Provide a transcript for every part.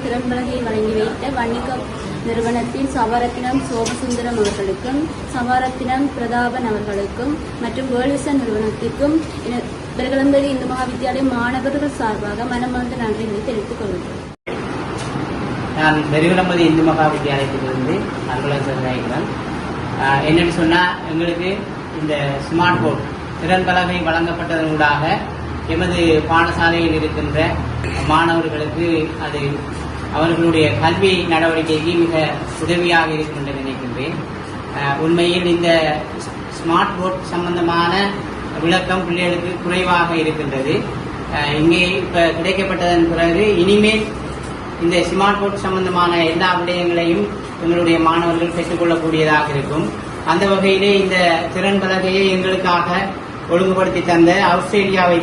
திறன்பலகையை வழங்கி வைத்த வன்னிகோப் நிறுவனத்தின் சபாரத்தினம் சோமசுந்தரம் அவர்களுக்கும் சபாரத்தினம் பிரதாபன் அவர்களுக்கும் மற்றும் வேர்ல்விஷன் நிறுவனத்திற்கும் பெருகளம்பேரி இந்து மகாவித்தியாலய மாணவர்கள் சார்பாக மனமார்ந்த நன்றிகளை தெரிவித்துக் கொள்கிறேன். நான் பெருகளம்பேரி இந்து மகாவித்தியாலயத்திலிருந்து அன்பழகன். என்னன்னு சொன்னால், எங்களுக்கு இந்த ஸ்மார்ட் போர்ட் திறன்பலகை வழங்கப்பட்டதனூடாக எமது பாடசாலையில் இருக்கின்ற மாணவர்களுக்கு அது அவர்களுடைய கல்வி நடவடிக்கைக்கு மிக உதவியாக இருக்கும் என்று நினைக்கின்றேன். உண்மையில் இந்த ஸ்மார்ட் போர்ட் சம்பந்தமான விளக்கம் பிள்ளைகளுக்கு குறைவாக இருக்கின்றது. இங்கே இப்போ கிடைக்கப்பட்டதன் பிறகு இனிமேல் இந்த ஸ்மார்ட் போர்ட் சம்பந்தமான எல்லா விடயங்களையும் எங்களுடைய மாணவர்கள் பெற்றுக்கொள்ளக்கூடியதாக இருக்கும். அந்த வகையிலே இந்த திறன் பலகையை எங்களுக்காக ஒழுங்குபடுத்தி தந்த ஆஸ்திரேலியாவை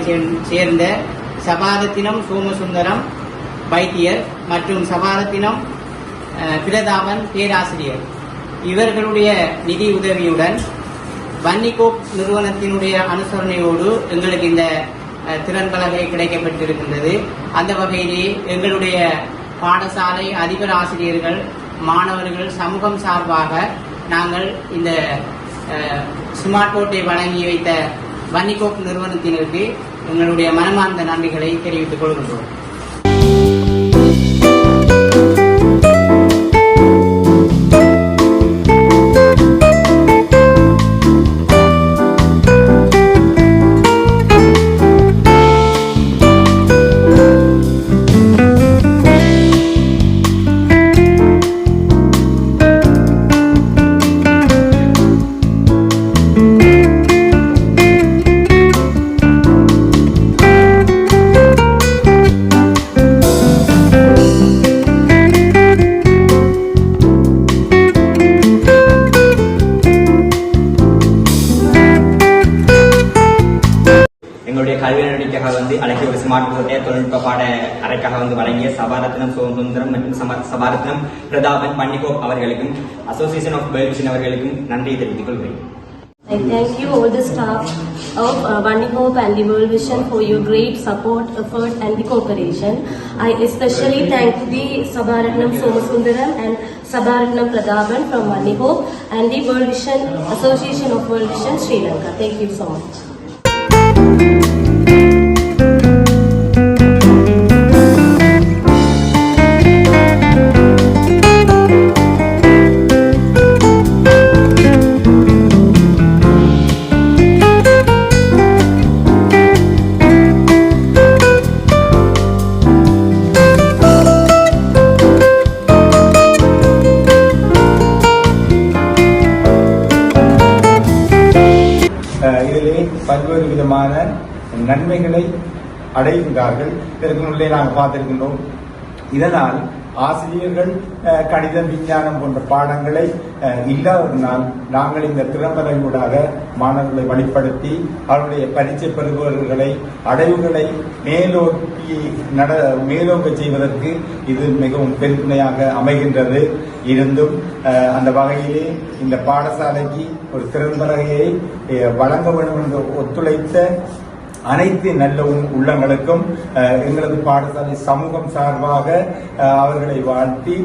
சேர்ந்த சபாரத்தினம் சோமசுந்தரம் வைத்தியர் மற்றும் சபாரத்தினம் பிரதாபன் பேராசிரியர் இவர்களுடைய நிதி உதவியுடன் வன்னிகோப் நிறுவனத்தினுடைய அனுசரணையோடு எங்களுக்கு இந்த திறன் பலகை கிடைக்கப்பட்டிருக்கின்றது. அந்த வகையிலே எங்களுடைய பாடசாலை அதிபர் ஆசிரியர்கள் மாணவர்கள் சமூகம் சார்பாக நாங்கள் இந்த ஸ்மார்ட் போர்ட்டை வழங்கி வைத்த வன்னிகோப் நிறுவனத்தினருக்கு எங்களுடைய மனமார்ந்த நன்றிகளை தெரிவித்துக் கொள்கின்றோம். எங்களுடைய கல்வி நடவடிக்கைக்காக அழைக்க ஒரு ஸ்மார்ட் போர்ட்டை தொழில்நுட்ப பாட அறைக்காக வழங்கிய சபாரத்னம் சோமசுந்தரம் மற்றும் சபாரத்னம் பிரதாபன் வன்னிகோப் அவர்களுக்கும் அசோசியேஷன் ஆஃப் வேர்ல்விஷன் அவர்களுக்கும் நன்றி தெரிவித்துக் கொள்கிறேன். I thank you all the staff of Vannikope and the World Vision for your great support, effort and the cooperation. I especially thank the Sabaratnam Somasundaram and Sabaratnam Pradaban from Vannikope and the World Vision Association of World Vision Sri Lanka. Thank you so much. இதிலே பல்வேறு விதமான நன்மைகளை அடைகின்றார்கள். இதற்கு முன்னே நாங்கள் பார்த்திருக்கின்றோம். இதனால் ஆசிரியர்கள் கணிதம் விஞ்ஞானம் போன்ற பாடங்களை இல்லாததனால் நாங்கள் இந்த திறம்பலையூடாக மாணவர்களை வழிப்படுத்தி அவருடைய பரீட்சை பெறுபவர்களை அடைவுகளை மேலோங்க செய்வதற்கு இது மிகவும் பெருமையாக அமைகின்றது. இருந்தும் அந்த வகையிலே இந்த பாடசாலைக்கு ஒரு திறன்பலகையை வழங்க வேண்டும் என்று ஒத்துழைத்த அனைத்து நல்ல உள்ளங்களுக்கும் எங்களது பாடசாலை சமூகம் சார்பாக அவர்களை வாழ்த்தி